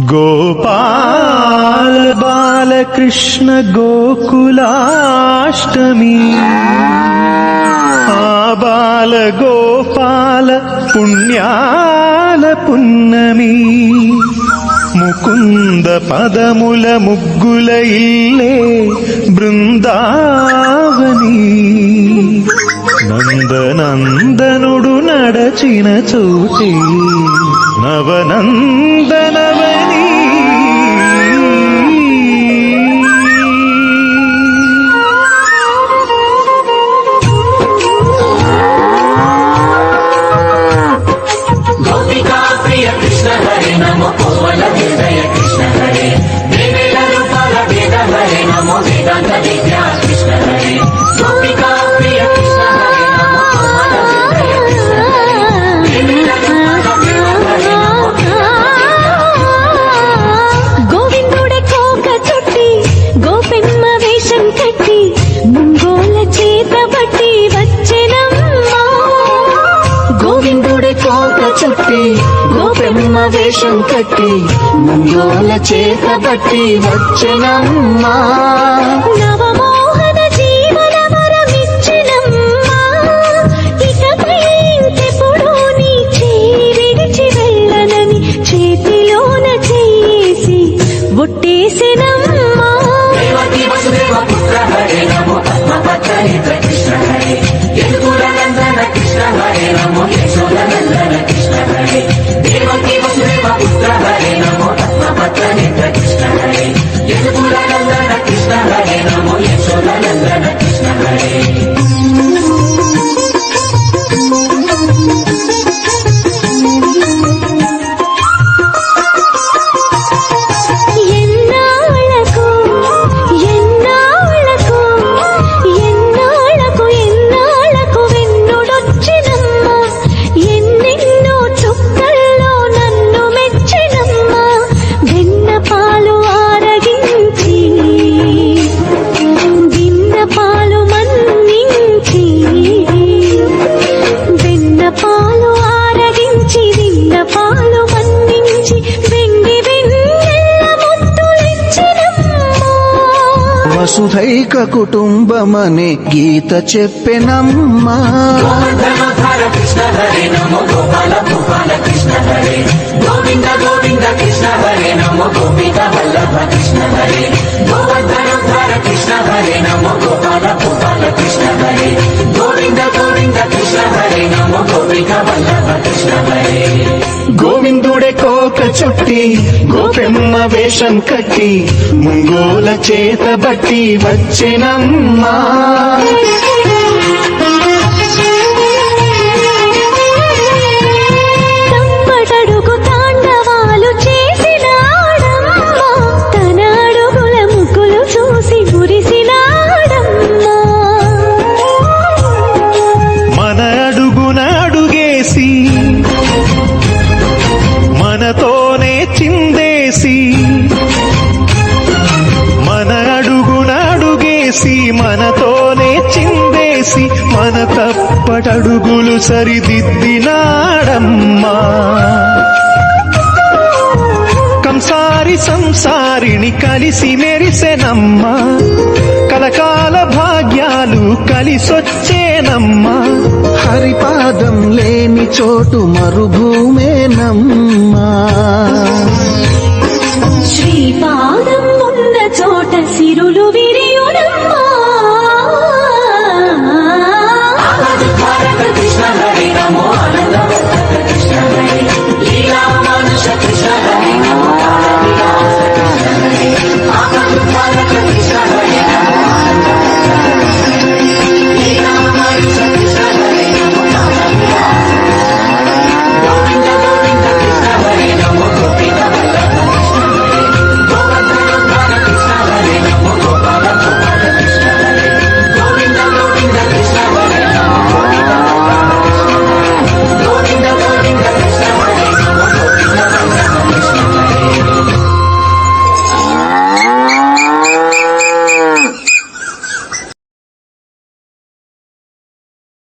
गोपाल बालकृष्ण गोकुलाष्टमी बाल गोपाल पुण्याल पुन्नमी मुकुंद पदमुल मुग्गुल इल्ले बृंदावनी నందనందనుడు నడచిన చోటే నవనందనవని గోపికా ప్రియ కృష్ణ హరే నమో కోవల హృదయ కృష్ణ హరే దేవేల రూపాల వేద హరే నమో వేదాంత విద్యా కృష్ణ హరే గోపికా ప్రియ కృష్ణ హరే నమో కోవల హృదయ కృష్ణ హరే దేవేల రూపాల వేద హరే నమో గోవిందుడే కోక చుట్టి గోపెమ్మ వేషం కట్టి ముంగోల చేత బట్టి వచ్చెనమ్మా గోవిందుడే కోక చుట్టి గోపెమ్మ వేషం కట్టి ముంగోల చేత బట్టి వచ్చెనమ్మా నవమోహన జీవన వరమిచ్చెనమ్మా ఇకపై ఇంకెప్పుడు నీ చేయి విడిచి వెళ్ళనని చేతిలోన చేసి ఒట్టేసెనమ్మా దేవకీ వసుదేవ పుత్ర హరే నమో పద్మపత్ర నేత్ర కృష్ణ హరే యదుకుల నందన కృష్ణ హరే నమో యశోద నందన కృష్ణ హరే దేవకీ వసుదేవ పుత్ర హరే నమో పద్మపత్ర నేత్ర కృష్ణ హరే యదుకుల నందన కృష్ణ హరే నమో యశోద నందన కృష్ణ హరే ఎన్నాళ్ళకు ఎన్నాళ్ళకు ఎన్నాళ్ళకు ఎన్నాళ్ళకు వెన్నుడొచ్చినమ్మా ఎన్నెన్నో చుక్కల్లో నన్ను మెచ్చినమ్మా వెన్న పాలు ఆరగించి గిన్న పాలు మన్నించి వెన్న పాలు ఆరగించి విన్న పాలు మన్నించి వెండి వెన్నెల్ల ముద్దులిచ్చినమ్మా వసుధైక కుటుంబమనే గీత చెప్పెనమ్మా గోవర్ధనోద్ధార కృష్ణ హరే నమో గోపాల భూపాల కృష్ణ హరే గోవింద గోవింద కృష్ణ హరే నమో గోపిక వల్లభ కృష్ణ హరే గోవర్ధనోద్ధార కృష్ణ హరే నమో గోపాల భూపాల కృష్ణ హరే గోవింద గోవింద కృష్ణ హరే నమో గోపిక వల్లభ కృష్ణ హరే గోవిందుడే కోక చుట్టి గోపెమ్మ వేషం కట్టి ముంగోల చేత బట్టి వచ్చెనమ్మా తప్పటడుగు తాండవాలు చేసినాడమ్మా తన అడుగుల ముగ్గులు చూసి మురిసినాడమ్మా మన అడుగున అడుగేసి మనతోనే చిందేసి మన అడుగున అడుగేసి మనతోనే చిందేసి మన తప్పటడుగులు సరిదిద్దినాడమ్మా కంసారి సంసారిని కలిసి మెరిసెనమ్మా కలకాల భాగ్యాలు కలిసొచ్చేనమ్మా హరిపాదం లేని చోటు మరుభూమేనమ్మా